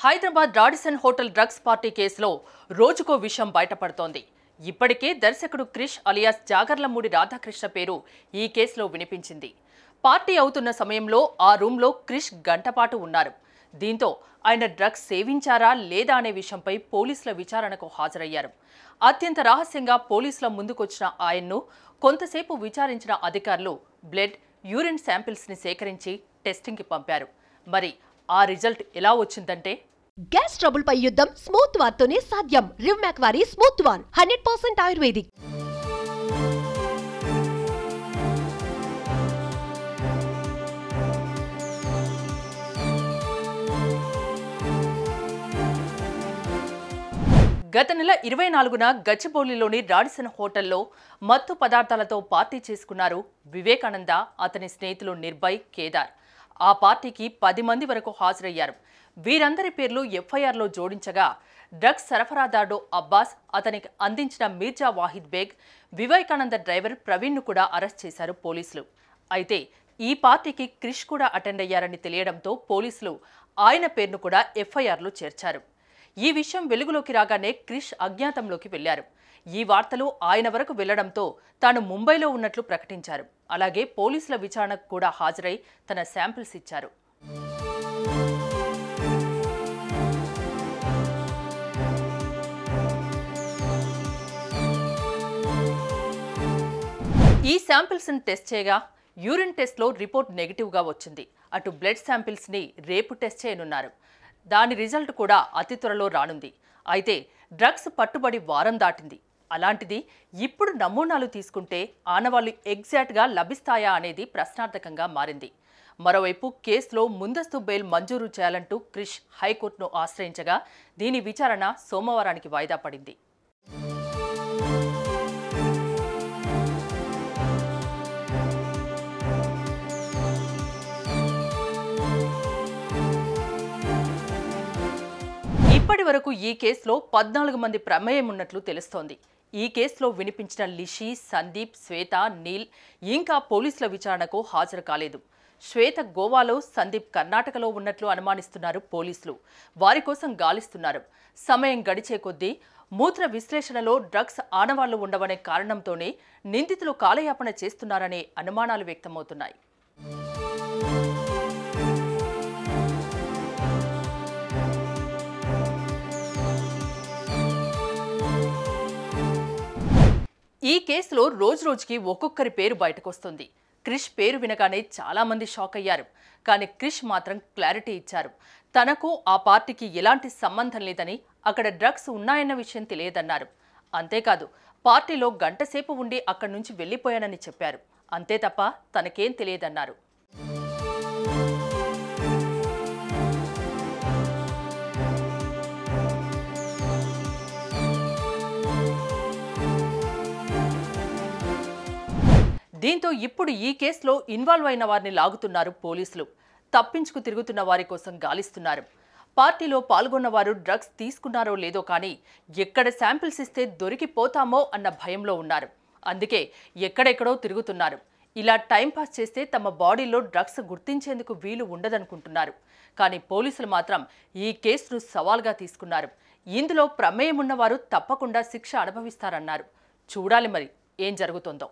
Hyderabad Radisson hotel drugs party కేసులో రోజుకో విషయం బయటపడుతోంది. ఇప్పటికే దర్శకుడు క్రిష్ అలియాస్ జాగర్లమూడి రాధాకృష్ణ పేరు ఈ కేసులో వినిపించింది. పార్టీ అవుతున్న సమయంలో ఆ రూమ్లో క్రిష్ గంటపాటు ఉన్నారు. దీంతో ఆయన డ్రగ్స్ సేవించారా లేదా అనే విషయంపై పోలీసుల విచారణకు హాజరయ్యారు. అత్యంత రహస్యంగా పోలీసుల ముందుకొచ్చిన ఆయన్ను కొంతసేపు విచారించిన అధికారులు బ్లడ్, యూరిన్ శాంపిల్స్ని సేకరించి టెస్టింగ్కి పంపారు. మరి ఆ రిజల్ట్ ఎలా వచ్చిందంటే, గ్యాస్ ట్రబుల్ పై యుద్ధం స్మూత్ వార్ తోనే సాధ్యం. రివ్మాక్ వారి స్మూత్ వార్ 100% ఆయుర్వేదిక్. గత నెల 24న గచ్చిబౌలిలోని రాడిసన్ హోటల్లో మత్తు పదార్థాలతో పార్టీ చేసుకున్నారు వివేకానంద, అతని స్నేహితులు నిర్భయ్, కేదార్. ఆ పార్టీకి 10 మంది వరకు హాజరయ్యారు. వీరందరి పేర్లు ఎఫ్ఐఆర్లో జోడించగా డ్రగ్స్ సరఫరాదారుడు అబ్బాస్, అతనికి అందించిన మీర్జా వాహిద్ బేగ్, వివేకానంద డ్రైవర్ ప్రవీణ్ను కూడా అరెస్ట్ చేశారు పోలీసులు. అయితే ఈ పార్టీకి క్రిష్ కూడా అటెండ్ అయ్యారని తెలియడంతో పోలీసులు ఆయన పేరును కూడా ఎఫ్ఐఆర్లో చేర్చారు. ఈ విషయం వెలుగులోకి రాగానే క్రిష్ అజ్ఞాతంలోకి వెళ్లారు. ఈ వార్తలు ఆయన వరకు వెళ్లడంతో తాను ముంబైలో ఉన్నట్లు ప్రకటించారు. అలాగే పోలీసుల విచారణకు కూడా హాజరై తన శాంపిల్స్ ఇచ్చారు. ఈ శాంపిల్స్ ని టెస్ట్ చేయగా యూరిన్ టెస్ట్ లో రిపోర్ట్ నెగిటివ్ గా వచ్చింది. అటు బ్లడ్ శాంపిల్స్ ని రేపు టెస్ట్ చేయనున్నారు. దాని రిజల్ట్ కూడా అతి త్వరలో రానుంది. అయితే డ్రగ్స్ పట్టుబడి వారం దాటింది. అలాంటిది ఇప్పుడు నమూనాలు తీసుకుంటే ఆనవాళ్లు ఎగ్జాక్ట్గా లభిస్తాయా అనేది ప్రశ్నార్థకంగా మారింది. మరోవైపు కేసులో ముందస్తు బెయిల్ మంజూరు చేయాలంటూ క్రిష్ హైకోర్టును ఆశ్రయించగా దీని విచారణ సోమవారానికి వాయిదా పడింది. ఇప్పటి వరకు ఈ కేసులో 14 మంది ప్రమేయం ఉన్నట్లు తెలుస్తోంది. ఈ కేసులో వినిపించిన లిషి, సందీప్, శ్వేత, నీల్ ఇంకా పోలీసుల విచారణకు హాజరు కాలేదు. శ్వేత గోవాలో, సందీప్ కర్ణాటకలో ఉన్నట్లు అనుమానిస్తున్నారు పోలీసులు. వారి కోసం గాలిస్తున్నారు. సమయం గడిచే కొద్దీ మూత్ర విశ్లేషణలో డ్రగ్స్ ఆనవాళ్లు ఉండవనే కారణంతోనే నిందితులు కాలయాపన చేస్తున్నారనే అనుమానాలు వ్యక్తమవుతున్నాయి. ఈ కేసులో రోజురోజుకి ఒక్కొక్కరి పేరు బయటకొస్తుంది. క్రిష్ పేరు వినగానే చాలా మంది షాక్ అయ్యారు. కానీ క్రిష్ మాత్రం క్లారిటీ ఇచ్చారు. తనకు ఆ పార్టీకి ఎలాంటి సంబంధం లేదని, అక్కడ డ్రగ్స్ ఉన్నాయన్న విషయం తెలియదన్నారు. అంతేకాదు, పార్టీలో గంటసేపు ఉండి అక్కడి నుంచి వెళ్లిపోయానని చెప్పారు. అంతే తప్ప తనకేం తెలియదన్నారు. దీంతో ఇప్పుడు ఈ కేసులో ఇన్వాల్వ్ అయిన వారిని లాగుతున్నారు పోలీసులు. తప్పించుకు తిరుగుతున్న వారి కోసం గాలిస్తున్నారు. పార్టీలో పాల్గొన్న వారు డ్రగ్స్ తీసుకున్నారో లేదో కానీ ఎక్కడ శాంపిల్స్ ఇస్తే దొరికిపోతామో అన్న భయంలో ఉన్నారు. అందుకే ఎక్కడెక్కడో తిరుగుతున్నారు. ఇలా టైంపాస్ చేస్తే తమ బాడీలో డ్రగ్స్ గుర్తించేందుకు వీలు ఉండదనుకుంటున్నారు. కానీ పోలీసులు మాత్రం ఈ కేసును సవాల్గా తీసుకున్నారు. ఇందులో ప్రమేయం ఉన్నవారు తప్పకుండా శిక్ష అనుభవిస్తారన్నారు. చూడాలి మరి ఏం జరుగుతుందో.